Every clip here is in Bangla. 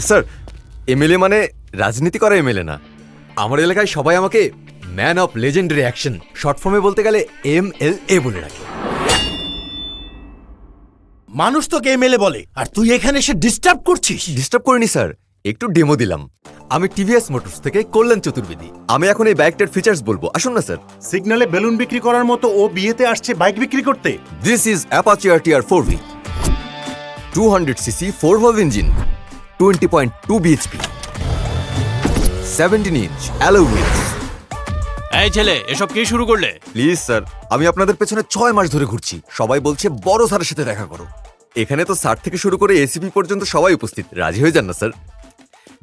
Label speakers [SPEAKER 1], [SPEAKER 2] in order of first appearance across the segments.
[SPEAKER 1] স্যার, এমএলএ মানে রাজনীতি করা এমএলএ না। আমার এলাকায় সবাই আমাকে man of legendary action, short ফর্মে বলতে গেলে MLA বলে রাখে।
[SPEAKER 2] মানুষ তোকে এমএলএ বলে, আর তুই এখানে এসে ডিস্টার্ব করছিস।
[SPEAKER 1] ডিস্টার্ব করিনি স্যার, একটু ডেমো দিলাম। আমি টিভিএস মোটরস থেকে কল্যাণ চতুর্বেদী। আমি এখন এই বাইকটার ফিচার্স বলবো, আসুন না স্যার।
[SPEAKER 2] সিগন্যালে বেলুন বিক্রি করার মতো ও বিয়েতে আসছে বাইক বিক্রি করতে।
[SPEAKER 1] This is Apache RTR 4V, 200cc 4 valve engine, 20.2 bhp, 17 inch alloy wheels.
[SPEAKER 3] এই ছেলে, এসব কি শুরু করলে?
[SPEAKER 1] প্লিজ স্যার, আমি আপনাদের পেছনে 6 মাস ধরে ঘুরছি। সবাই বলছে বড় স্যারের সাথে দেখা করো। এখানে তো স্যার থেকে শুরু করে এসিপি পর্যন্ত সবাই উপস্থিত। রাজি হয়ে যান না স্যার,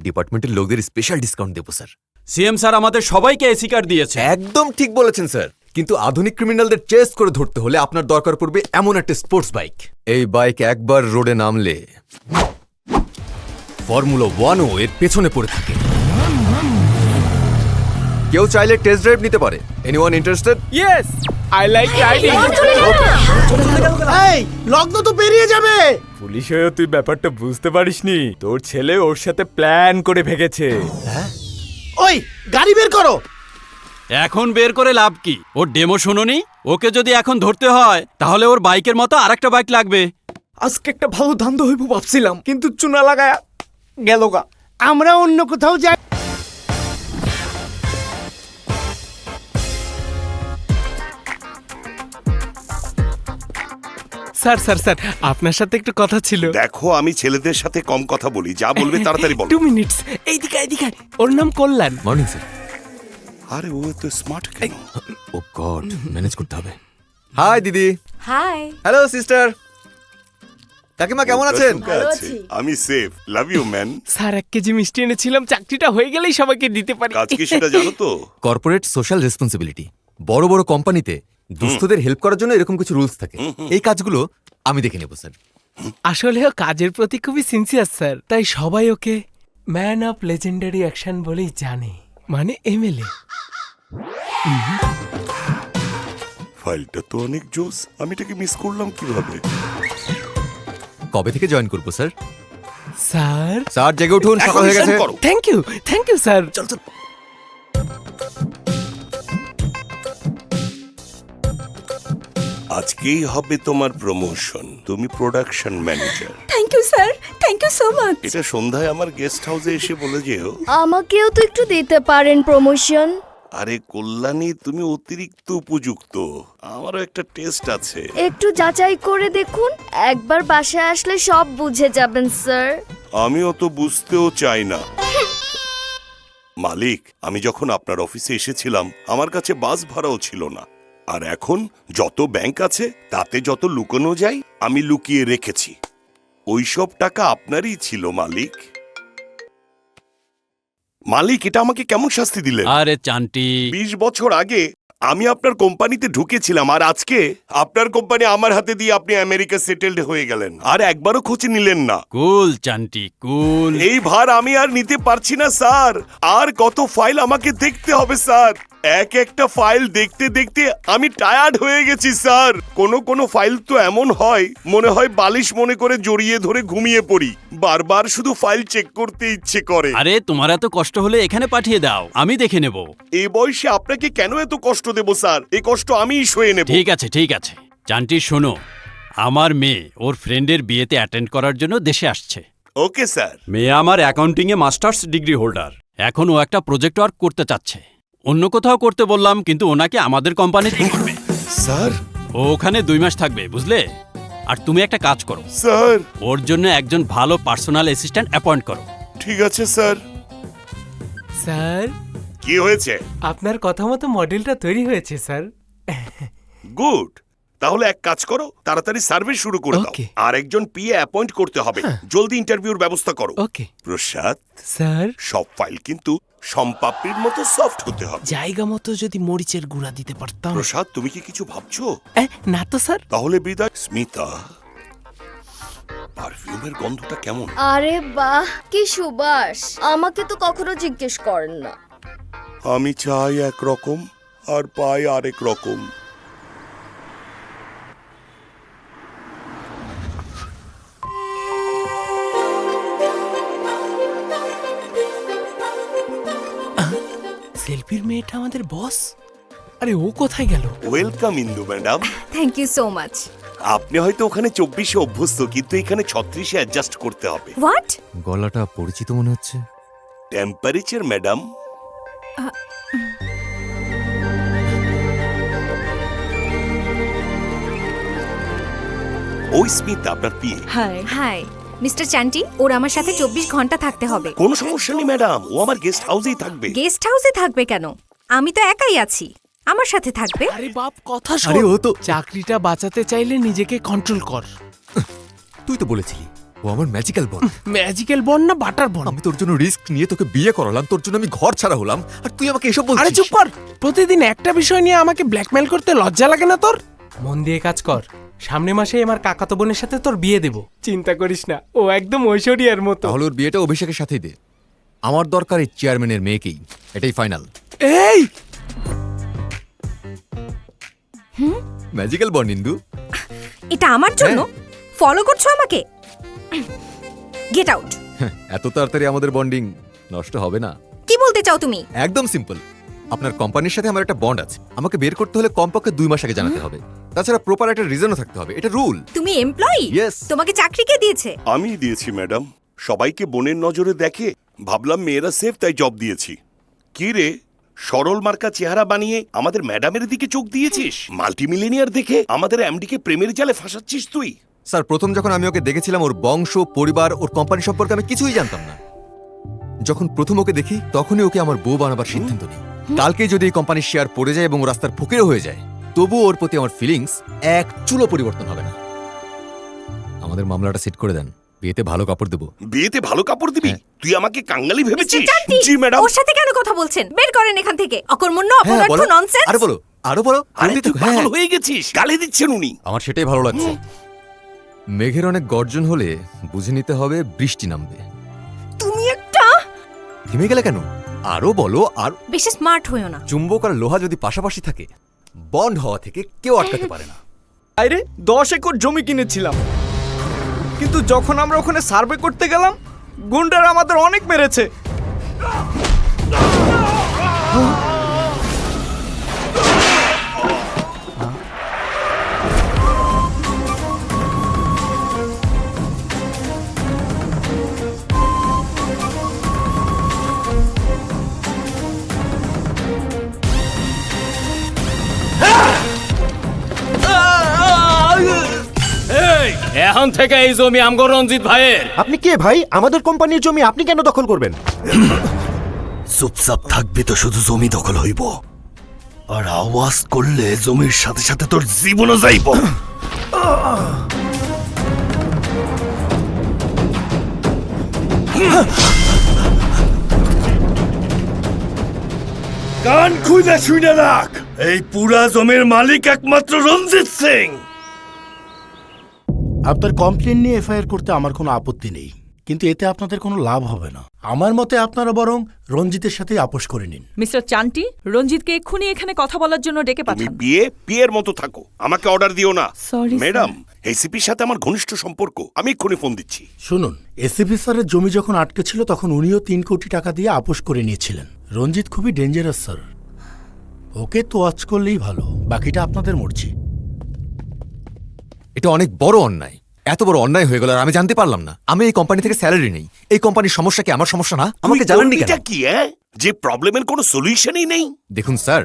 [SPEAKER 1] ডিপার্টমেন্টের লোকদের স্পেশাল ডিসকাউন্ট দেবো স্যার।
[SPEAKER 3] সিএম স্যার আমাদের সবাইকে এসি কার্ড দিয়েছে।
[SPEAKER 1] একদম ঠিক বলেছেন স্যার, কিন্তু আধুনিক ক্রিমিনালদের চেস করে ধরতে হলে আপনার দরকার পড়বে এমন একটা স্পোর্টস বাইক। এই বাইক একবার রোডে নামলে ফর্মুলা 1ও এর পেছনে পড়ে থাকে। কেউ চাইলে টেস্ট ড্রাইভ নিতে পারে। Anyone interested?
[SPEAKER 4] Yes, I like riding.
[SPEAKER 2] এই লগ্ন তো পেরিয়ে যাবে।
[SPEAKER 4] পুলিশ হয়েও তুই ব্যাপারটা বুঝতে পারিসনি। তোর ছেলে ওর সাথে প্ল্যান করে ভেগেছে।
[SPEAKER 2] ওই গাড়ি বের করো।
[SPEAKER 3] এখন বের করে লাভ কি? ওর ডেমো শুনোনি? ওকে যদি এখন ধরতে হয় তাহলে ওর বাইকের মতো আরেকটা বাইক লাগবে।
[SPEAKER 4] আজকে একটা ভালো ধান্দা হইব ভাবছিলাম, কিন্তু চুনা লাগায়া গেল গা।
[SPEAKER 2] আমরা অন্য কোথাও যাই।
[SPEAKER 4] স্যার স্যার স্যার, আপনার সাথে একটু কথা ছিল।
[SPEAKER 5] দেখো, আমি ছেলেদের সাথে কম কথা বলি, যা বলবে তাড়াতাড়ি বলো।
[SPEAKER 4] 2 মিনিটস। এইদিকে এইদিকে। ওর নাম কল্যাণ।
[SPEAKER 1] Morning sir.
[SPEAKER 5] আরে ও তো স্মার্ট কেন?
[SPEAKER 1] ও গড, ম্যানেজ করতে হবে। হাই দিদি।
[SPEAKER 6] হাই।
[SPEAKER 1] Hello sister. কাকিমা কেমন আছেন?
[SPEAKER 6] ভালো
[SPEAKER 5] আছে।
[SPEAKER 6] আছি।
[SPEAKER 5] আমি safe, love you man.
[SPEAKER 4] Sir 1 KG মিষ্টি এনেছিলাম, চাকরিটা হয়ে গেলেই সবাইকে দিতে পারি।
[SPEAKER 5] কাজ কি সেটা জানো তো?
[SPEAKER 1] Corporate social responsibility. বড় বড় কোম্পানিতে দুস্থদের হেল্প করার জন্য এরকম কিছু রুলস থাকে। এই কাজগুলো আমি দেখে নেব স্যার।
[SPEAKER 4] আসলেও কাজের প্রতি খুবই সিনসিয়ার স্যার, তাই সবাই ওকে ম্যান অফ লেজেন্ডারি অ্যাকশন বলেই জানে, মানে এমএলএ।
[SPEAKER 5] ফাইলটা তো অনেক জোস, আমি এটাকে মিস করলাম কিভাবে?
[SPEAKER 1] কবে থেকে জয়েন করবো স্যার?
[SPEAKER 4] স্যার
[SPEAKER 1] স্যার জেগে উঠুন, সকাল হয়ে গেছে।
[SPEAKER 5] করো।
[SPEAKER 4] Thank you sir.
[SPEAKER 1] চল চল।
[SPEAKER 5] আজকেই হবে তোমার প্রমোশন, তুমি production manager.
[SPEAKER 6] Thank you sir, thank you so much.
[SPEAKER 5] এটা সন্ধ্যায় আমার গেস্ট হাউসে এসে বলে যেও।
[SPEAKER 7] আমাকেও তো একটু দিতে পারেন প্রমোশন।
[SPEAKER 5] আরে কল্যাণী, তুমি অতিরিক্ত উপযুক্ত, আমারও একটা টেস্ট আছে।
[SPEAKER 7] একটু যাচাই করে দেখুন, একবার বাসায় আসলে সব বুঝে যাবেন স্যার।
[SPEAKER 5] আমি অত বুঝতেও চাই না। মালিক, আমি যখন আপনার অফিসে এসেছিলাম আমার কাছে বাস ভাড়াও ছিল না, আর এখন যত ব্যাংক আছে তাতে যত লুকানো যায় আমি লুকিয়ে রেখেছি। ওইসব টাকা আপনারই ছিল মালিক। মালিক, এটা আমাকে কেমন শাস্তি দিলেন?
[SPEAKER 3] আরে চান্টি,
[SPEAKER 5] 20 বছর আগে আমি আপনার কোম্পানিতে ঢুকেছিলাম, আর আজকে আপনার কোম্পানি আমার হাতে দিয়ে আপনি আমেরিকা সেটেলড হয়ে গেলেন, আর একবারও খোঁজ নিলেন না।
[SPEAKER 3] কুল চান্টি কুল।
[SPEAKER 5] এই ভার আমি আর নিতে পারছি না স্যার। আর কত ফাইল আমাকে দেখতে হবে স্যার। এক একটা ফাইল দেখতে দেখতে আমি টায়ার্ড হয়ে গেছি স্যার। কোনো ফাইল তো এমন হয় মনে হয় বালিশ মনে করে জড়িয়ে ধরে ঘুমিয়ে পড়ি। বারবার শুধু ফাইল চেক করতে ইচ্ছে করে।
[SPEAKER 3] আরে তোমার এত কষ্ট হলে এখানে পাঠিয়ে দাও, আমি দেখে নেব।
[SPEAKER 5] এই বয়সে আপনাকে কেন এত কষ্ট দেব স্যার? এই কষ্ট আমিই সয়ে নেব।
[SPEAKER 3] ঠিক আছে ঠিক আছে। চান্টি শোনো, আমার মেয়ে ওর ফ্রেন্ডের বিয়েতে অ্যাটেন্ড করার জন্য দেশে আসছে।
[SPEAKER 5] Okay sir.
[SPEAKER 3] মেয়ে আমার অ্যাকাউন্টিংয়ে মাস্টার্স ডিগ্রি হোল্ডার। এখন ও একটা প্রজেক্ট ওয়ার্ক করতে চাচ্ছে। অন্য কোথাও করতে বললাম, কিন্তু ওনাকে আমাদের কোম্পানিতে করবে।
[SPEAKER 5] স্যার।
[SPEAKER 3] ও ওখানে 2 মাস থাকবে, বুঝলে? আর তুমি একটা কাজ করো,
[SPEAKER 5] স্যার।
[SPEAKER 3] ওর জন্য একজন ভালো পার্সোনাল অ্যাসিস্ট্যান্ট অ্যাপয়েন্ট করো।
[SPEAKER 5] ঠিক আছে স্যার।
[SPEAKER 4] স্যার,
[SPEAKER 5] কি হয়েছে?
[SPEAKER 4] আপনার কথা মতো মডেলটা তৈরি হয়েছে স্যার।
[SPEAKER 5] গুড। তাহলে এক কাজ করো, তাড়াতাড়ি সার্ভে শুরু করে দাও।
[SPEAKER 4] Okay.
[SPEAKER 5] আর একজন পিএ অ্যাপয়েন্ট করতে হবে। জলদি ইন্টারভিউর ব্যবস্থা করো।
[SPEAKER 4] ওকে
[SPEAKER 5] প্রসাদ,
[SPEAKER 4] স্যার।
[SPEAKER 5] সব ফাইল কিন্তু সম্পাপড়ির মতো সফট হতে হবে।
[SPEAKER 4] জায়গা মতো যদি মরিচের গুঁড়া দিতে পারতাম।
[SPEAKER 5] প্রসাদ, তুমি কি কিছু ভাবছো?
[SPEAKER 4] না তো স্যার।
[SPEAKER 5] তাহলে বিদায়। স্মিতা, পারফিউমের গন্ধটা কেমন?
[SPEAKER 7] আরে বাহ, কি সুবাস! আমাকে তো কখনো জিজ্ঞেস করেন না।
[SPEAKER 5] আমি চাই একরকম আর পাই আরেক রকম।
[SPEAKER 4] সেলফির মেয়েটা আমাদের বস? আরে ও কোথায় গেল?
[SPEAKER 5] Welcome Indu madam.
[SPEAKER 7] Thank you so much.
[SPEAKER 5] আপনি হয়তো ওখানে 24-এ অভ্যস্ত, কিন্তু এখানে 36-এ অ্যাডজাস্ট করতে হবে।
[SPEAKER 7] হোয়াট?
[SPEAKER 1] গলাটা পরিচিত মনে হচ্ছে।
[SPEAKER 5] Temperature madam. ওই স্মিথ আপনার পিএ।
[SPEAKER 6] হাই
[SPEAKER 7] হাই মিস্টার চ্যান্টি, ওর আমার সাথে 24 ঘন্টা থাকতে হবে।
[SPEAKER 5] কোনো সমস্যা নেই ম্যাডাম, ও আমার গেস্ট হাউসেই থাকবে।
[SPEAKER 7] গেস্ট হাউসে থাকবে কেন? আমি তো একাই আছি, আমার সাথে থাকবে।
[SPEAKER 4] আরে বাপ, কথা শোন।
[SPEAKER 1] আরে ও তো
[SPEAKER 4] চাকরিটা বাঁচাতে চাইলে নিজেকে কন্ট্রোল কর।
[SPEAKER 1] তুই তো বলেছিলি ও আমার ম্যাজিক্যাল বন।
[SPEAKER 4] ম্যাজিক্যাল বন না বাটার বন?
[SPEAKER 1] আমি তোর জন্য রিস্ক নিয়ে তোকে বিয়ে করালাম, তোর জন্য আমি ঘর ছাড়া হলাম, আর তুই আমাকে এসব
[SPEAKER 4] আরে
[SPEAKER 1] বলছিস?
[SPEAKER 4] চুপ কর। প্রতিদিন একটা বিষয় নিয়ে আমাকে ব্ল্যাকমেল করতে লজ্জা লাগে না তোর? মন দিয়ে কাজ কর। সামনে মাসে আমার কাকাতো বোনের সাথে তোর বিয়ে দেব, চিন্তা করিস না। ও একদম ঐশ্বরিয়ার মতো।
[SPEAKER 1] তাহলে ওর বিয়েটা অভিষেকের সাথেই দে। আমার দরকার এই চেয়ারম্যানের মেয়েকেই, এটাই ফাইনাল।
[SPEAKER 4] এই
[SPEAKER 1] ম্যাজিক্যাল বন ইন্দু।
[SPEAKER 7] এটা আমার জন্য ফলো করছো আমাকে? Get out.
[SPEAKER 1] এত তাড়াতাড়ি আমাদের বন্ডিং নষ্ট হবে না।
[SPEAKER 7] কি বলতে চাও তুমি?
[SPEAKER 1] একদম সিম্পল। আপনার কোম্পানির সাথে আমার একটা বন্ড আছে, আমাকে বের করতে হলে কমপক্ষে 2 মাস আগে জানাতে হবে। তাছাড়া প্রপার একটা রিজনও থাকতে হবে, এটা রুল।
[SPEAKER 7] তুমি এমপ্লয়ি?
[SPEAKER 1] Yes.
[SPEAKER 7] তোমাকে চাকরি কে দিয়েছে?
[SPEAKER 5] আমি দিয়েছি ম্যাডাম। সবাইকে বোনের নজরে দেখে ভাবলাম মেয়েরা সেফ, তাই জব দিয়েছি। কি রে, সরল মার্কা চেহারা বানিয়ে আমাদের ম্যাডামের দিকে চোখ দিয়েছিস? মাল্টিমিলিয়নিয়ার দেখে আমাদের এমডিকে প্রেমের জালে ফাঁসাচ্ছিস তুই?
[SPEAKER 1] স্যার, প্রথম যখন আমি ওকে দেখেছিলাম, ওর বংশ, পরিবার, ওর কোম্পানি সম্পর্কে আমি কিছুই জানতাম না। যখন প্রথম ওকে দেখি, তখনই ওকে আমার বউ বানাবার সিদ্ধান্ত নিই। কালকে যদি এই কোম্পানির শেয়ার পড়ে যায় এবং ও রাস্তার ফকিরও হয়ে যায়, তবুও ওর প্রতি আমার ফিলিংস এক চুলো পরিবর্তন হবে না। আমাদের মামলাটা সেট করে দেন, বিয়েতে ভালো কাপড় দেবো।
[SPEAKER 5] বিয়েতে ভালো কাপড় দিবি? তুই আমাকে কাঙ্গালি ভেবেছিস?
[SPEAKER 7] মিস্টার চান্টি,
[SPEAKER 5] জি ম্যাডাম।
[SPEAKER 7] ওর সাথে কেন কথা বলছেন? বের করেন এখান থেকে। অকর্মণ্য,
[SPEAKER 1] হ্যাঁ,
[SPEAKER 7] অপদার্থ,
[SPEAKER 1] বলো।
[SPEAKER 7] ননসেন্স।
[SPEAKER 1] আরো বলো, আরো বলো।
[SPEAKER 5] আরে
[SPEAKER 1] জলদি
[SPEAKER 5] তুই
[SPEAKER 1] তো,
[SPEAKER 5] পাগল
[SPEAKER 1] হ্যাঁ।
[SPEAKER 5] হয়ে গেছিস, গালি দিচ্ছেন উনি।
[SPEAKER 1] আমার সেটাই ভালো লাগছে। মেঘের অনেক গর্জন হলে বুঝে নিতে হবে বৃষ্টি নামবে।
[SPEAKER 7] তুমি একটা
[SPEAKER 1] থেমে গেলে কেন? আরো বলো। আর
[SPEAKER 7] বেশি স্মার্ট হইও না।
[SPEAKER 1] চুম্বক আর লোহা যদি পাশাপাশি থাকে, বন্ড হওয়া থেকে কেউ আটকাতে পারে না।
[SPEAKER 8] আরে 10 একর জমি কিনেছিলাম, কিন্তু যখন আমরা ওখানে সার্ভে করতে গেলাম, গুন্ডারা আমাদের অনেক মেরেছে।
[SPEAKER 3] এখন থেকে এই জমি আমগো রঞ্জিত ভাইয়ের।
[SPEAKER 2] আপনি কে ভাই? আমাদের কোম্পানির জমি আপনি কেন দখল করবেন?
[SPEAKER 9] চুপচাপ থাকবি তো শুধু জমি দখল হইব, আর আওয়াজ করলে জমির সাথে সাথে তোর জীবনও যাইব। কান খুইলা শুইনা রাখ, এই পুরা জমির মালিক একমাত্র রঞ্জিত সিং।
[SPEAKER 2] আপনার কমপ্লেন নিয়ে এফআইআর করতে আমার কোনো আপত্তি নেই, কিন্তু এতে আপনাদের কোনো লাভ হবে না। আমার মতে আপনারা বরং রঞ্জিতের সাথে আপোষ করে নিন।
[SPEAKER 6] মিস্টার চান্টি, রঞ্জিতকে এক্ষুনি এখানে কথা বলার জন্য ডেকে
[SPEAKER 5] তুমি
[SPEAKER 6] পাঠান।
[SPEAKER 5] বিয়ের মতো থাকো, আমাকে অর্ডার দিও না।
[SPEAKER 6] Sorry, sir.
[SPEAKER 5] ম্যাডাম, এসিপির সাথে আমার ঘনিষ্ঠ সম্পর্ক, আমি এক্ষুনি ফোন দিচ্ছি।
[SPEAKER 2] শুনুন, এসিপি স্যারের জমি যখন আটকে ছিল তখন উনিও 3 কোটি টাকা দিয়ে আপোষ করে নিয়েছিলেন। রঞ্জিত খুবই ডেঞ্জারাস স্যার, ওকে তো ওয়াচ করলেই ভালো, বাকিটা আপনাদের মর্জি।
[SPEAKER 1] এটা অনেক বড় অন্যায়। এত বড় অন্যায় হয়ে গেল আর আমি জানতে পারলাম না। আমি এই কোম্পানি থেকে স্যালারি নেই। এই কোম্পানির সমস্যা কি আমার সমস্যা না? আমাকে জানাননি কেন?
[SPEAKER 5] এটা কি যে প্রবলেমের কোনো সলিউশনই নেই?
[SPEAKER 1] দেখুন স্যার,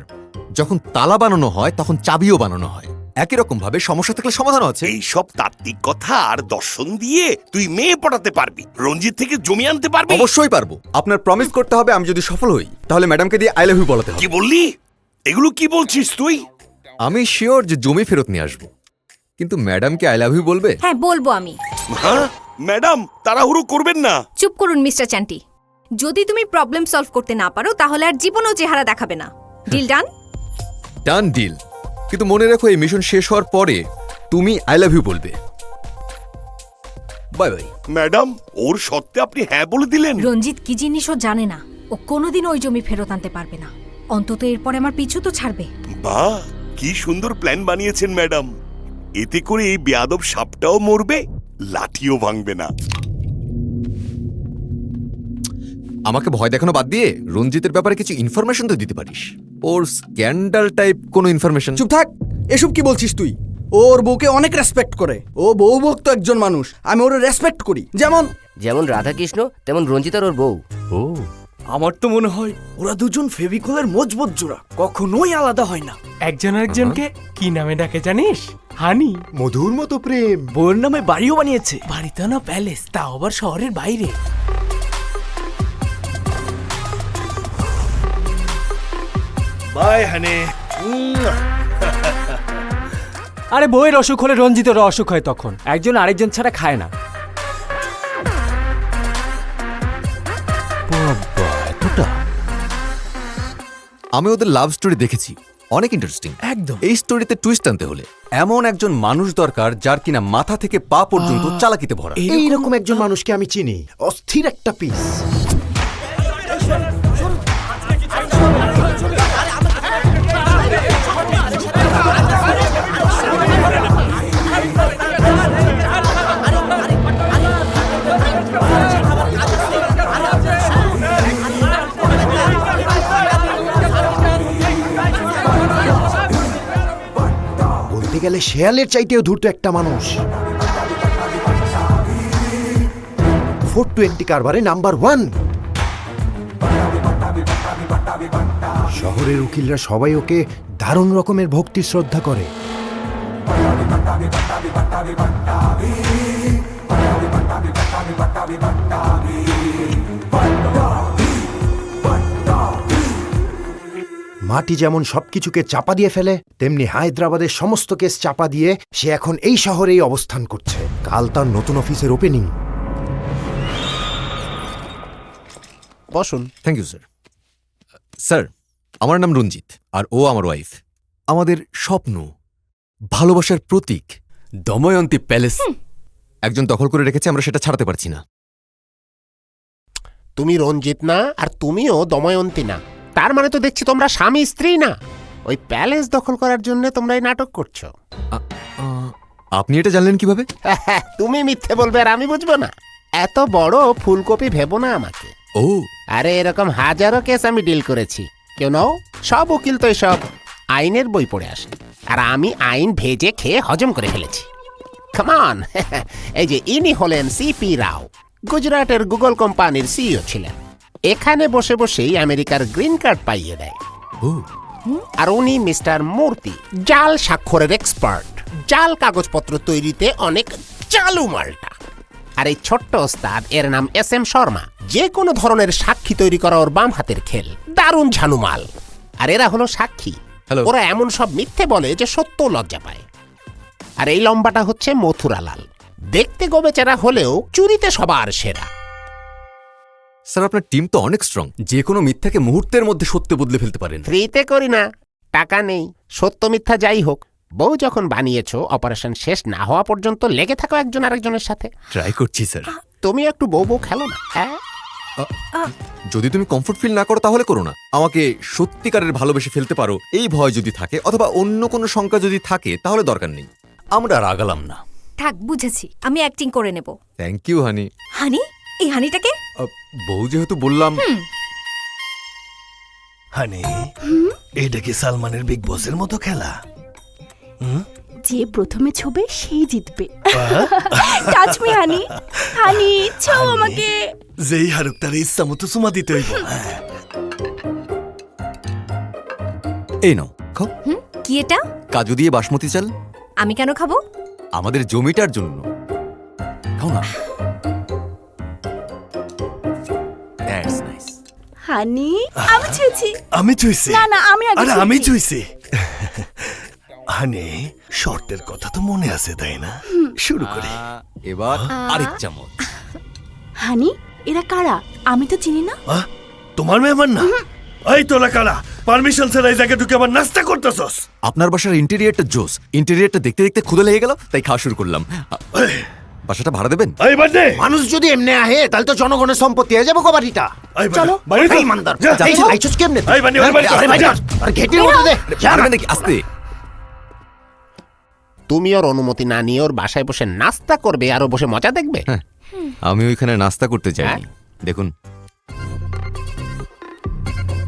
[SPEAKER 1] যখন তালা বানানো হয় তখন চাবিও বানানো হয়। একই রকম ভাবে সমস্যা থাকলে সমাধানও আছে।
[SPEAKER 5] এই সব তাত্ত্বিক কথা আর দর্শন দিয়ে তুই মেয়ে পটাতে পারবি? রঞ্জিত থেকে জমি আনতে পারবি?
[SPEAKER 1] অবশ্যই পারবো। আপনার প্রমিস করতে হবে, আমি যদি সফল হই তাহলে ম্যাডামকে দিয়ে আই লাভ ইউ বলাতে হবে।
[SPEAKER 5] কি বললি? এগুলো কি বলছিস তুই?
[SPEAKER 1] আমি শিওর যে জমি ফেরত নিয়ে আসবো, কিন্তু ম্যাডামকে আই লাভ ইউ বলবে?
[SPEAKER 7] হ্যাঁ, বলবো আমি।
[SPEAKER 5] হ্যাঁ ম্যাডাম, তাড়াহুড়ো করবেন না।
[SPEAKER 7] চুপ করুন মিস্টার চান্টি। যদি তুমি প্রবলেম সলভ করতে না পারো তাহলে আর জীবনও চেহারা দেখাবে না। Deal done?
[SPEAKER 1] Done deal. কিন্তু মনে রাখো, এই মিশন শেষ হওয়ার পরে তুমি আই লাভ ইউ বলবে। Bye bye.
[SPEAKER 5] ম্যাডাম, ওর সত্ত্বে আপনি হ্যাঁ বলে দিলেন?
[SPEAKER 7] রঞ্জিত কি জিনিস ও জানে না। ও কোনোদিন ওই জমি ফেরত আনতে পারবে না। অন্তত এরপরে আমার পিছু তো ছাড়বে।
[SPEAKER 5] বাহ, কি সুন্দর প্ল্যান বানিয়েছেন ম্যাডাম। এতে করে এই বেয়াদব সাপটাও মরবে, লাঠিও ভাঙবে না।
[SPEAKER 1] আমাকে ভয় দেখানো বাদ দিয়ে রঞ্জিতের ব্যাপারে কিছু ইনফরমেশন তো দিতে পারিস। ওর স্ক্যান্ডাল টাইপ কোনো ইনফরমেশন।
[SPEAKER 8] চুপ থাক, এসব কি বলছিস তুই? ওর বউকে অনেক রেসপেক্ট করে, ও বউ ভক্ত একজন মানুষ, আমি ওর রেসপেক্ট করি। যেমন
[SPEAKER 10] রাধাকৃষ্ণ তেমন রঞ্জিত আর ওর বউ।
[SPEAKER 1] ও,
[SPEAKER 8] আমার তো মনে হয় ওরা দুজন ফেভিকলের মজবুত জোড়া, কখনোই আলাদা হয় না।
[SPEAKER 4] একজন আরেকজনকে কি নামে ডাকে জানিস? হানি।
[SPEAKER 2] মধুর মতো প্রেম।
[SPEAKER 8] বউয়ের নামে বাড়িও বানিয়েছে।
[SPEAKER 4] বাড়িতে না প্যালেস, তাও আবার শহরের বাইরে।
[SPEAKER 9] বাই হানি।
[SPEAKER 8] আরে বউয়ের অসুখ হলে রঞ্জিতেরও অসুখ হয়, তখন একজন আরেকজন ছাড়া খায় না।
[SPEAKER 1] আমি ওদের লাভ স্টোরি দেখেছি, অনেক ইন্টারেস্টিং।
[SPEAKER 8] একদম।
[SPEAKER 1] এই স্টোরিতে টুইস্ট আনতে হলে এমন একজন মানুষ দরকার যার কিনা মাথা থেকে পা পর্যন্ত চালাকিতে ভরা।
[SPEAKER 2] এইরকম একজন মানুষকে আমি চিনি, অস্থির একটা পিস। বলতে গেলে শেয়ালের চাইতেও ধূর্ত একটা মানুষ। 420 কারবারে নাম্বার 1। শহরের উকিলরা সবাই ওকে দারুণ রকমের ভক্তি শ্রদ্ধা করে। মাটি যেমন সবকিছুকে চাপা দিয়ে ফেলে, তেমনি হায়দ্রাবাদের সমস্ত কেস চাপা দিয়ে সে এখন এই শহরেই অবস্থান করছে। কাল তার নতুন অফিসের ওপেনিং।
[SPEAKER 1] বসুন। Thank you sir. স্যার, আমার নাম রঞ্জিত আর ও আমার ওয়াইফ। আমাদের স্বপ্ন, ভালোবাসার প্রতীক দময়ন্তী প্যালেস একজন দখল করে রেখেছে, আমরা সেটা ছাড়াতে পারছি না।
[SPEAKER 11] তুমি রঞ্জিত না, আর তুমিও দময়ন্তী না। তার মানে তো দেখছি তোমরা স্বামী স্ত্রী না। ওই প্যালেস দখল করার জন্য তোমরা এই নাটক করছো।
[SPEAKER 1] আপনি এটা জানলেন কিভাবে?
[SPEAKER 11] তুমি মিথ্যে বলবে আর আমি বুঝবো না? এত বড় ফুলকপি ভেবো না আমাকে।
[SPEAKER 1] ও,
[SPEAKER 11] আরে এরকম হাজারো কেস আমি ডিল করেছি। কেউ নাও, সব উকিল তো সব আইনের বই পড়ে আসে, আর আমি আইন ভেজে খেয়ে হজম করে ফেলেছি। কামান, এই যে ইনি হলেন সিপি রাও, গুজরাটের গুগল কোম্পানির সিইও ছিলেন। এখানে বসে বসেই আমেরিকার গ্রিন কার্ড পাইয়ে দেয়। আর উনি মিস্টার মূর্তি, জাল স্বাক্ষরের এক্সপার্ট, জাল কাগজপত্র তৈরিতে অনেক চালু মালটা। আর এই ছোট্ট ওস্তাদ, এর নাম SM শর্মা, যে কোনো ধরনের সাক্ষী তৈরি করা ওর বাম হাতের খেল, দারুণ ঝানুমাল। আর এরা হলো সাক্ষী। ওরা এমন সব মিথ্যে বলে যে সত্য লজ্জা পায়। আর এই লম্বাটা হচ্ছে মথুরালাল, দেখতে গোবেচারা হলেও চুরিতে সবার সেরা।
[SPEAKER 1] স্যার, আপনার টিম তো অনেক স্ট্রং, যে কোনো মিথ্যাকে মুহূর্তের মধ্যে সত্য বদলে ফেলতে পারেন।
[SPEAKER 11] ফ্রিতে করি না, টাকা নেই। সত্য মিথ্যা যাই হোক, বউ যখন বানিয়েছো, অপারেশন শেষ না হওয়া পর্যন্ত লেগে থাকো একজন আরেকজনের সাথে।
[SPEAKER 1] ট্রাই করছি স্যার।
[SPEAKER 11] তুমি একটু বউ বউ খেলো না, হ্যাঁ?
[SPEAKER 1] যদি তুমি কমফোর্ট ফিল না করো তাহলে করো না। আমাকে সত্যিকারের ভালোবেসে ফেলতে পারো এই ভয় যদি থাকে, অথবা অন্য কোনো শঙ্কা যদি থাকে, তাহলে দরকার নেই। আমরা আর আগালাম না।
[SPEAKER 7] থাক, বুঝেছি, আমি অ্যাক্টিং করে নেব।
[SPEAKER 1] Thank you honey.
[SPEAKER 7] হানি? এই হানিটাকে?
[SPEAKER 1] বউ যেহেতু বললাম।
[SPEAKER 9] হানি, এটা কি সালমানের বিগ বসের মতো খেলা?
[SPEAKER 6] যে প্রথমে ছবে সেই জিতবে। টাচ মি হানি, হানি ছো আমাকে।
[SPEAKER 9] যেই হারুক তার ইচ্ছা মতো সুমা দিতে হইব।
[SPEAKER 1] এই নাও, খাও।
[SPEAKER 7] কি এটা?
[SPEAKER 1] কাজু দিয়ে বাসমতি চাল।
[SPEAKER 7] আমি কেন খাবো?
[SPEAKER 1] আমাদের জমিটার জন্য। খাও না। That's nice.
[SPEAKER 6] হানি, আমি ছুঁয়েছি।
[SPEAKER 9] আমি চুইছি।
[SPEAKER 6] না না, আমি আগে
[SPEAKER 9] আরে আমি
[SPEAKER 6] ছুঁয়েছি।
[SPEAKER 9] চুইছি। হানি, শর্তের কথা তো মনে আছে, তাই না? শুরু করি।
[SPEAKER 1] এবার আরেক চামচ।
[SPEAKER 6] হানি, এরা কারা? আমি তো চিনি না।
[SPEAKER 9] তোমার মেহমান না? এই তোলা কারা? পারমিশন ছাড়া এই জায়গায় ঢুকে আবার নাস্তা করতেছস?
[SPEAKER 1] আপনার বাসার ইন্টেরিয়রটা জোস। ইন্টেরিয়রটা দেখতে দেখতে ক্ষুধা লেগে গেল, তাই খাওয়া শুরু করলাম। বাসাটা ভাড়া দেবেন?
[SPEAKER 9] এই বাড়ি
[SPEAKER 2] মানুষ যদি এমনি আহে, তাহলে তো জনগণের সম্পত্তি হয়ে যাবো বাড়িটা।
[SPEAKER 9] চলো
[SPEAKER 2] এই ইমানদার, এই আইছস কেমনে?
[SPEAKER 9] এই বাড়ি ওই বাড়ি
[SPEAKER 2] আরে ভাই, আর গেটের মধ্যে দে।
[SPEAKER 1] পারবেন নাকি? আস্তে।
[SPEAKER 11] তুমি ওর অনুমতি না নিয়ে ওর বাসায় বসে নাস্তা করবে আর ও বসে মজা দেখবে?
[SPEAKER 1] আমি ওইখানে নাস্তা করতে যাইনি। দেখুন,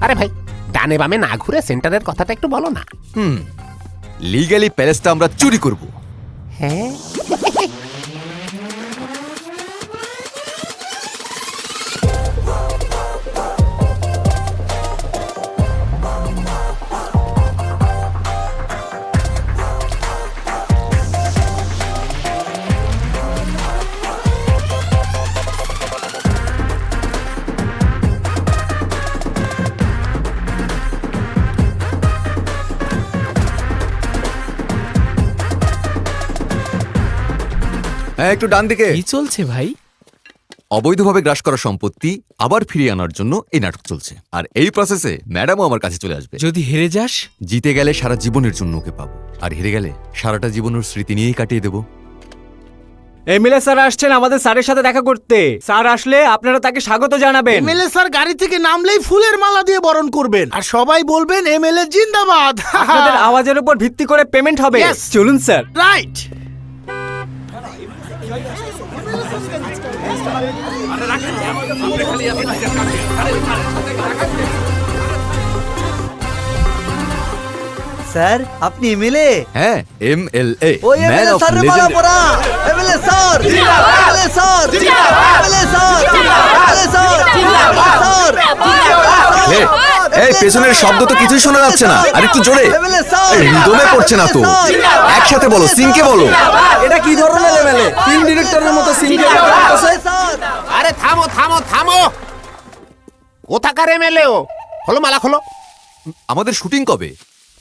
[SPEAKER 11] আরে ভাই, ডানে বামে না ঘুরে সেন্টারের কথাটা একটু বলো না।
[SPEAKER 1] লিগ্যালি প্যালেসটা আমরা চুরি করব।
[SPEAKER 11] হ্যাঁ,
[SPEAKER 1] হ্যাঁ, একটু ডান দিকে।
[SPEAKER 4] কি চলছে ভাই?
[SPEAKER 1] অবৈধভাবে গ্রাস করা সম্পত্তি আবার ফিরিয়ে আনার জন্য এই নাটক চলছে, আর এই প্রসেসে ম্যাডামও আমার কাছে চলে আসবে।
[SPEAKER 4] যদি হেরে যাস?
[SPEAKER 1] জিতে গেলে সারা জীবনের জন্য ওকে পাবো, আর হেরে গেলে সারাটা জীবনের স্মৃতি নিয়েই কাটিয়ে দেবো।
[SPEAKER 8] এমএলএ স্যার আসছেন আমাদের স্যারের সাথে দেখা করতে। স্যার আসলে আপনারা তাকে স্বাগত জানাবেন।
[SPEAKER 2] এমএলএ স্যার গাড়ি থেকে নামলেই ফুলের মালা দিয়ে বরণ করবেন, আর সবাই বলবেন এমএলএ জিন্দাবাদ।
[SPEAKER 8] আপনাদের আওয়াজের উপর ভিত্তি করে পেমেন্ট হবে।
[SPEAKER 2] Yes.
[SPEAKER 8] চলুন স্যার।
[SPEAKER 2] রাইট।
[SPEAKER 8] স্যার আপনি এমএলএ?
[SPEAKER 1] হ্যাঁ, MLA,
[SPEAKER 8] ওই
[SPEAKER 1] ম্যান
[SPEAKER 8] এমএলএ
[SPEAKER 1] অফ
[SPEAKER 8] স্যার বলা
[SPEAKER 1] লেজেন্ড।
[SPEAKER 8] পড়া। MLA sir, MLA sir, MLA sir, MLA sir,
[SPEAKER 1] এই পেছনের শব্দ তো কিছুই শোনা যাচ্ছে না, আর একটু জোরে।
[SPEAKER 8] এমএলএ স্যার,
[SPEAKER 1] রিদমে পড়ছে না তো, একসাথে বলো, সিংকে বলো।
[SPEAKER 8] এটা কি ধরনের এমএলএ? ফিল্ম ডিরেক্টরের মতো সিঙ্গেল স্যার।
[SPEAKER 11] আরে থামো থামো থামো, কোথাকার এমএলএ ও? খোলো মালা খোলো।
[SPEAKER 1] আমাদের শুটিং কবে?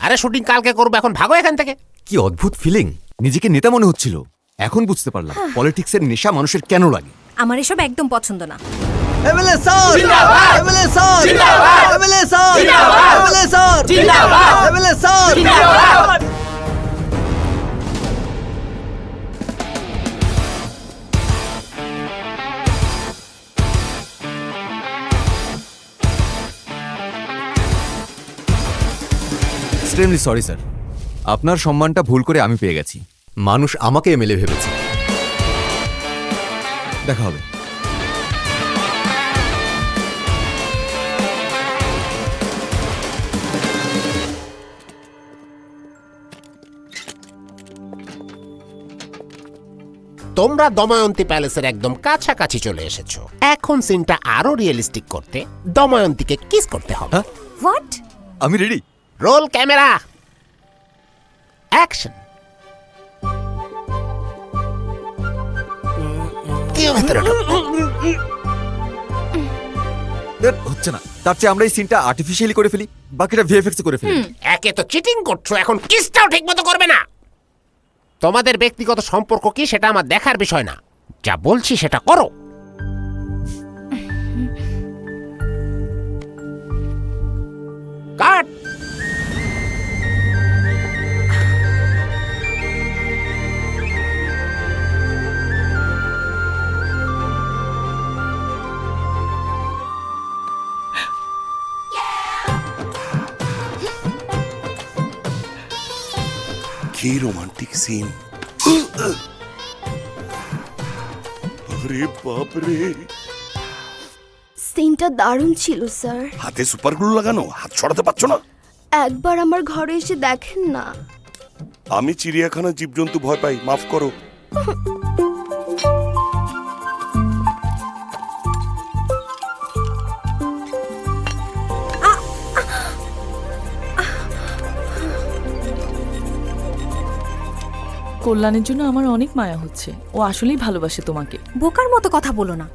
[SPEAKER 11] আরে শুটিং কালকে করবো, এখন ভাগো এখান থেকে।
[SPEAKER 1] কি অদ্ভুত ফিলিং, নিজেকে নেতা মনে হচ্ছিল। এখন বুঝতে পারলাম পলিটিক্সের নেশা মানুষের কেন লাগে।
[SPEAKER 7] আমার এসব একদম পছন্দ না।
[SPEAKER 8] MLA sir, MLA sir, MLA sir, MLA sir, MLA sir.
[SPEAKER 1] Extremely sorry sir, আপনার সম্মানটা ভুল করে আমি পেয়ে গেছি। মানুষ আমাকে এমএলএ ভেবেছে। দেখা হবে।
[SPEAKER 11] তোমরা দময়ন্তী প্যালেসের একদম কাছাকাছি চলে এসেছো। এখন সিনটা আরো রিয়েলিস্টিক করতে দময়ন্তীকে কিস করতে হবে।
[SPEAKER 7] হোয়াট?
[SPEAKER 1] আমি রেডি।
[SPEAKER 11] Roll camera, action. কেউ ভেতরে ঢুকো।
[SPEAKER 1] হচ্ছে না, তার চেয়ে আমরা এই সিনটা আর্টিফিশিয়ালি করে ফেলি, বাকিটা ভিএফএক্স করে ফেলি।
[SPEAKER 11] একে তো চিটিং করছো, এখন কিসটাও ঠিক মতো করবে না। তোমাদের ব্যক্তিগত সম্পর্ক কি সেটা আমার দেখার বিষয় না, যা বলছি সেটা করো। কাট।
[SPEAKER 5] কি রোমান্টিক সিন! আরে বাপ রে!
[SPEAKER 12] সিনটা দারুণ ছিল স্যার।
[SPEAKER 5] হাতে সুপার গ্লু লাগানো, হাত ছড়াতে পারছো না?
[SPEAKER 12] একবার আমার ঘরে এসে দেখেন না।
[SPEAKER 5] আমি চিড়িয়াখানা জীবজন্তু ভয় পাই, মাফ করো।
[SPEAKER 6] কল্যাণের জন্য আমার অনেক মায়া হচ্ছে, ও আসলেই ভালোবাসে তোমাকে।
[SPEAKER 7] বোকার মতো কথা বলো না।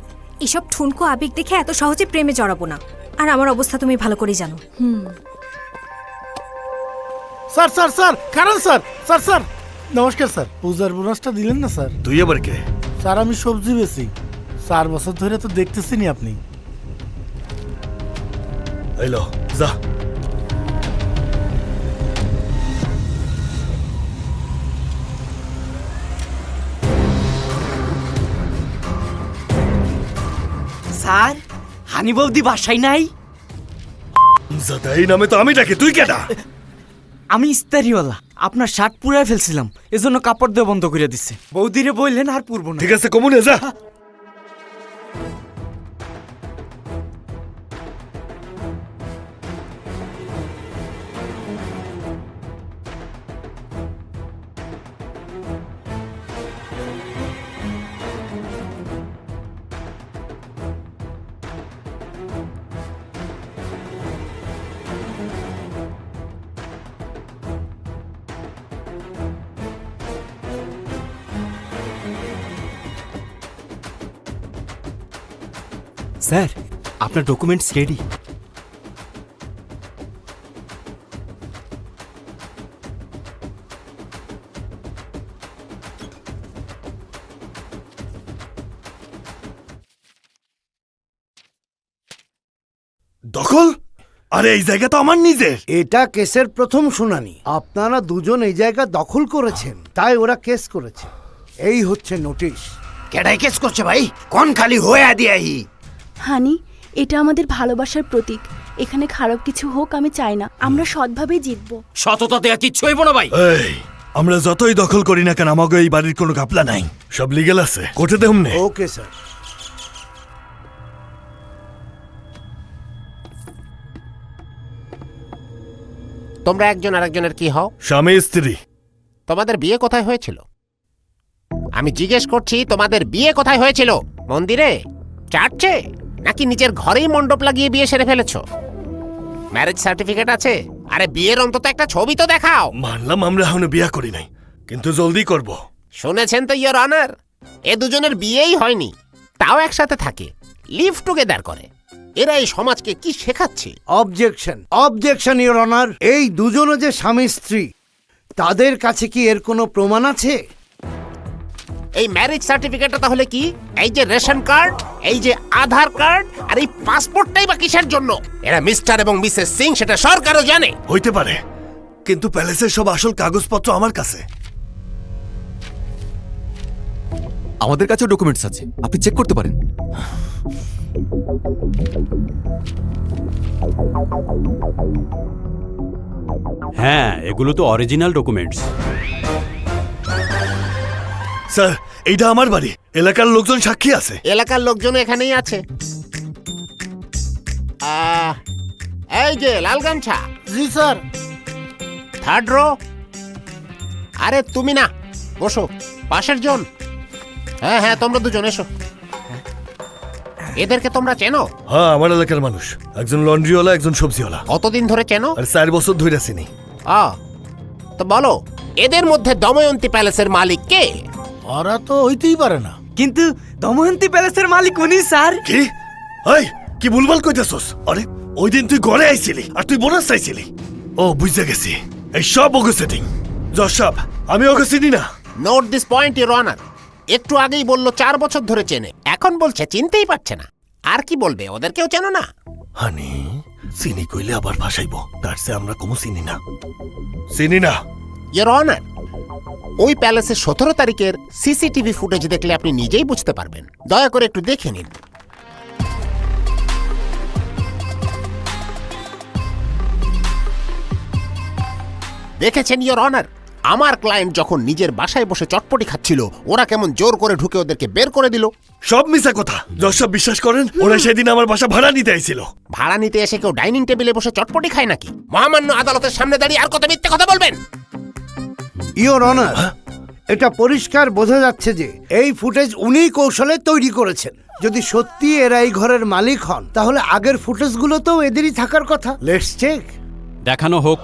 [SPEAKER 7] এসব ঠুনকো আবেগ দেখে এত সহজে প্রেমে জড়াবো না। আর আমার অবস্থা তুমি ভালো করেই জানো।
[SPEAKER 2] স্যার স্যার স্যার, কারণ স্যার, স্যার স্যার নমস্কার স্যার। পূজার বোনাসটা দিলেন না স্যার?
[SPEAKER 9] তুই আবার কে?
[SPEAKER 2] স্যার আমি সবজি বেচি, 4 বছর ধরে তো দেখতেছিনি আপনি।
[SPEAKER 9] এলো যা।
[SPEAKER 8] স্যার, হানি বৌদি বাসায় নাই?
[SPEAKER 9] জাদা এই নামে তো আমি ডাকি, তুই কেডা?
[SPEAKER 8] আমি ইস্তারিওয়ালা, আপনার শার্ট পুরাই ফেলছিলাম, এজন্য কাপড় দিয়ে বন্ধ করে দিছে। বৌদিরে বললেন আর পুরবো না।
[SPEAKER 9] ঠিক আছে কমুনে যা।
[SPEAKER 8] স্যার আপনার ডকুমেন্টস রেডি।
[SPEAKER 9] দখল? আরে এই জায়গা তো আমার নিজের।
[SPEAKER 13] এটা কেসের প্রথম শুনানি। আপনারা দুজন এই জায়গা দখল করেছেন, তাই ওরা কেস করেছে। এই হচ্ছে নোটিশ।
[SPEAKER 11] কেডাই কেস করছে ভাই? কোন খালি হয়ে দিয়াহি?
[SPEAKER 12] হানি, এটা আমাদের ভালোবাসার প্রতীক। এখানে খারাপ কিছু হোক আমি চাই না, আমরা সৎভাবে জিতবো।
[SPEAKER 8] সততা দেয়া কিচ্ছু হইব না ভাই।
[SPEAKER 9] এই আমরা যতই দখল করি না কেন, আমাকে এই বাড়ির কোনো কাপলা নাই, সব লিগেল আছে, কোর্টে দেব নে।
[SPEAKER 13] Okay sir.
[SPEAKER 11] তোমরা একজন আরেকজনের কি হও?
[SPEAKER 9] স্বামী স্ত্রী।
[SPEAKER 11] তোমাদের বিয়ে কোথায় হয়েছিল? আমি জিজ্ঞেস করছি তোমাদের বিয়ে কোথায় হয়েছিল? মন্দিরে, চার্চে, নাকি নিজের ঘরেই মণ্ডপ লাগিয়ে বিয়ে সেরে ফেলেছো? ম্যারেজ সার্টিফিকেট আছে? আরে বিয়ের অন্তত একটা ছবি তো দেখাও।
[SPEAKER 9] মানলাম আমরা এখনো বিয়া করি নাই, কিন্তু জলদি করব।
[SPEAKER 11] শুনেছেন তো ইয়োর অনার, এ দুজনের বিয়েই হয়নি, তাও একসাথে থাকে, লিভ টুগেদার করে। এরা এই সমাজকে কি শেখাচ্ছে?
[SPEAKER 13] Objection, objection your honour. এই দুজনে যে স্বামী স্ত্রী, তাদের কাছে কি এর কোনো প্রমাণ আছে?
[SPEAKER 11] এই ম্যারেজ সার্টিফিকেটটা তাহলে কি? এই যে রেশন কার্ড, এই যে আধার কার্ড, আর এই পাসপোর্টটাই বা কিসের জন্য? এরা মিস্টার এবং মিসেস সিং সেটা সরকারও জানে।
[SPEAKER 9] হইতে পারে, কিন্তু প্যালেসের সব আসল কাগজপত্র আমার কাছে।
[SPEAKER 1] আমাদের কাছেও ডকুমেন্টস আছে, আপনি চেক করতে পারেন।
[SPEAKER 3] হ্যাঁ, এগুলো তো অরিজিনাল ডকুমেন্টস।
[SPEAKER 9] স্যার এইটা আমার বাড়ি, এলাকার লোকজন সাক্ষী আছে।
[SPEAKER 11] এলাকার লোকজন এখানেই আছে। এই যে লাল গামছা।
[SPEAKER 13] জি স্যার।
[SPEAKER 11] Third rho. আরে তুমি না, বসো পাশের জন। হ্যাঁ হ্যাঁ, তোমরা দুজন এসো। এদেরকে তোমরা চেনো?
[SPEAKER 9] হ্যাঁ, আমার এলাকার মানুষ, একজন লন্ড্রিওয়ালা, একজন সবজিওয়ালা।
[SPEAKER 11] কতদিন ধরে চেনো?
[SPEAKER 9] আর 4 বছর ধরে চিনি।
[SPEAKER 11] তো বলো, এদের মধ্যে দময়ন্তী প্যালেসের মালিক কে?
[SPEAKER 2] ওরা তো হইতেই পারে না।
[SPEAKER 8] কিন্তু দময়ন্তী প্যালেসের মালিক উনি স্যার।
[SPEAKER 9] কি? এই কি ভুলভাল কইতাছস? আরে ওই দিন তুই ঘরে আইছিলি আর তুই বোনাস চাইছিলি। ও বুঝতে গেছি, এই সব ওকে সেটিং। জশাব, আমি ওকে চিনি না।
[SPEAKER 11] Note this point your honour. একটু আগেই বললো 4 বছর ধরে চেনে, এখন বলছে চিনতেই পারছে না। আর কি বলবে, ওদেরকেও চেনো না?
[SPEAKER 9] হানি, চিনি কইলে আবার ভাসাইব, তার চেয়ে আমরা কোনো চিনি না। চিনি না
[SPEAKER 11] ইওর অনার। ওই প্যালেসের 17 তারিখের সিসিটিভি ফুটেজ দেখলে আপনি নিজেই বুঝতে পারবেন। দয়া করে একটু দেখে নিন। দেখেছেন ইওর অনার, আমার ক্লায়েন্ট যখন নিজের বাসায় বসে চটপটি খাচ্ছিল, ওরা কেমন জোর করে ঢুকে ওদেরকে বের করে দিল।
[SPEAKER 9] সব মিছা কথা। জশাব, বিশ্বাস করেন, ওরা সেদিন আমার বাসা ভাড়া নিতে আইছিল।
[SPEAKER 11] ভাড়া নিতে এসে কেউ ডাইনিং টেবিলে বসে চটপটি খায় নাকি? মহামান্য আদালতের সামনে দাঁড়িয়ে আর কত মিথ্যে কথা বলবেন?
[SPEAKER 13] ইওর অনার, এটা পরিষ্কার বোঝা যাচ্ছে যে এই ফুটেজ উনিই কৌশলে তৈরি করেছেন। যদি সত্যি এরা এই ঘরের মালিক হন, তাহলে আগের ফুটেজগুলো তো এদেরই থাকার কথা। Let's check.
[SPEAKER 3] দেখানো হোক।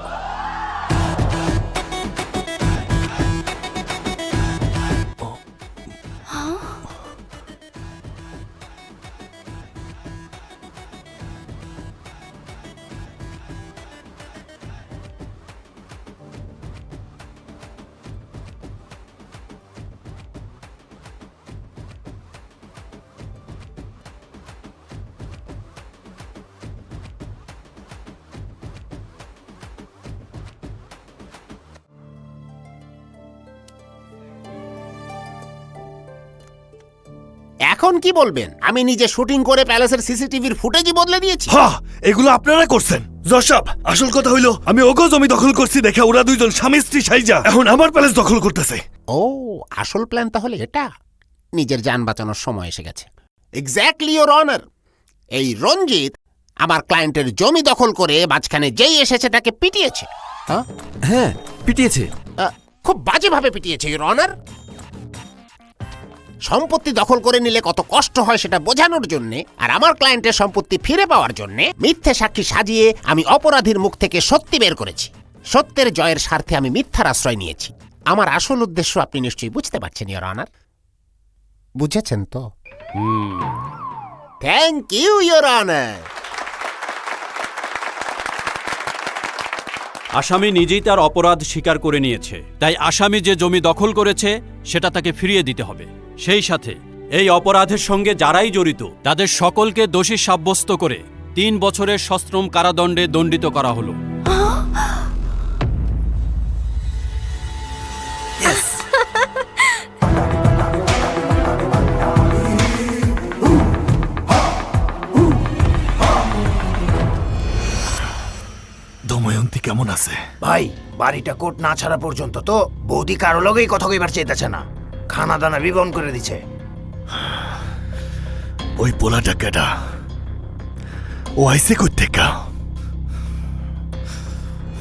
[SPEAKER 11] এখন কি বলবেন? আমি নিজে শুটিং করে প্যালেসের সিসিটিভির ফুটেজই বদলে দিয়েছি।
[SPEAKER 9] হ্যাঁ, এগুলো আপনারা করছেন। জশাব, আসল কথা হইলো আমি ওগো জমি দখল করছি দেখে ওরা দুইজন স্বামী স্ত্রী সাইজা এখন আমার প্যালেস দখল করতেছে।
[SPEAKER 11] ও, আসল প্ল্যান তাহলে এটা। নিজের জান বাঁচানোর সময় এসে গেছে। Exactly your honour. এই রঞ্জিত আমার ক্লায়েন্টের জমি দখল করে মাঝখানে যেই এসেছে তাকে পিটিয়েছে।
[SPEAKER 1] হ্যাঁ, পিটিয়েছে।
[SPEAKER 11] খুব বাজেভাবে পিটিয়েছে ইওর অনার। সম্পত্তি দখল করে নিলে কত কষ্ট হয় সেটা বোঝানোর জন্য, আর আমার ক্লায়েন্টের সম্পত্তি ফিরে পাওয়ার জন্য মিথ্যে সাক্ষী সাজিয়ে আমি অপরাধীর মুখ থেকে সত্যি বের করেছি। সত্যের জয়ের স্বার্থে আমি মিথ্যার আশ্রয় নিয়েছি। আমার আসল উদ্দেশ্য আপনি নিশ্চয়ই বুঝতে পারছেন ইওর অনার। বুঝেছেন তো? Thank you your honour.
[SPEAKER 3] আসামি নিজেই তার অপরাধ স্বীকার করে নিয়েছে, তাই আসামি যে জমি দখল করেছে সেটা তাকে ফিরিয়ে দিতে হবে। সেই সাথে এই অপরাধের সঙ্গে যারাই জড়িত তাদের সকলকে দোষী সাব্যস্ত করে 3 বছরের সশ্রম কারাদণ্ডে দণ্ডিত করা হলো।
[SPEAKER 9] দময়ন্তী কেমন আছে?
[SPEAKER 14] ভাই বাড়িটা কোট না ছাড়া পর্যন্ত তো বৌদি কারো লগেই কথা কইবার চাইতেছে না, খানা দানা বিবন করে দিছে।
[SPEAKER 9] ওই পোলাটা কেডা? ও আইসে কই থেকে?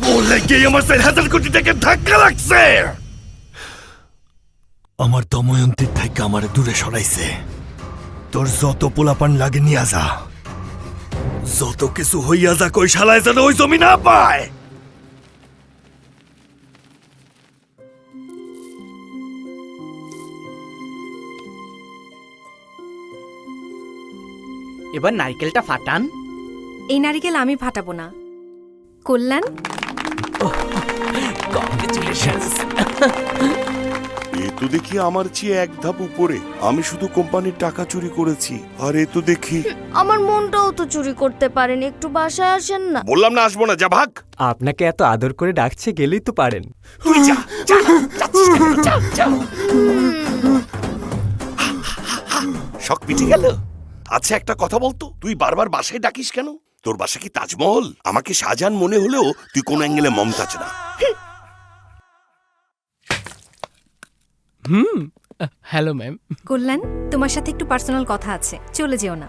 [SPEAKER 9] ও লাগে আমার 4,000 কোটি টাকা ধাক্কা লাগছে। আমার দময়ন্তীর থেকে আমার দূরে সরাইছে। তোর যত পোলাপান লাগে নিয়া যা, যত কিছু হইয়া যা, কই শালায় যেন ওই জমি না পায়।
[SPEAKER 8] এবার নারকেলটা ফাটান।
[SPEAKER 7] এই নারিকেল আমি ফাটাবো না, কল্যাণ।
[SPEAKER 5] এ তো দেখি আমার চেয়ে এক ধাপ উপরে। আমি শুধু কোম্পানির টাকা চুরি করেছি, আর এ তো দেখি
[SPEAKER 12] আমার মনটাও তো চুরি করতে পারেন, একটু বাসায় আসেন না।
[SPEAKER 5] বললাম না আসবো না, যা ভাগ।
[SPEAKER 4] আপনাকে এত আদর করে ডাকছে, গেলেই তো পারেন।
[SPEAKER 5] তুই যা যা, যাচ্ছিস কেন? যা, যা। শখ মিটে গেল। আচ্ছা একটা কথা বলতো, তুই বারবার বাসায় ডাকিস কেন? তোর বাসা কি তাজমহল? আমাকে শাহজাহান মনে হলেও তুই কোন অ্যাঙ্গেলে মমতাজ না।
[SPEAKER 4] Hello ma'am.
[SPEAKER 7] কল্যাণ, তোমার সাথে একটু পার্সোনাল কথা আছে, চলে যেও না।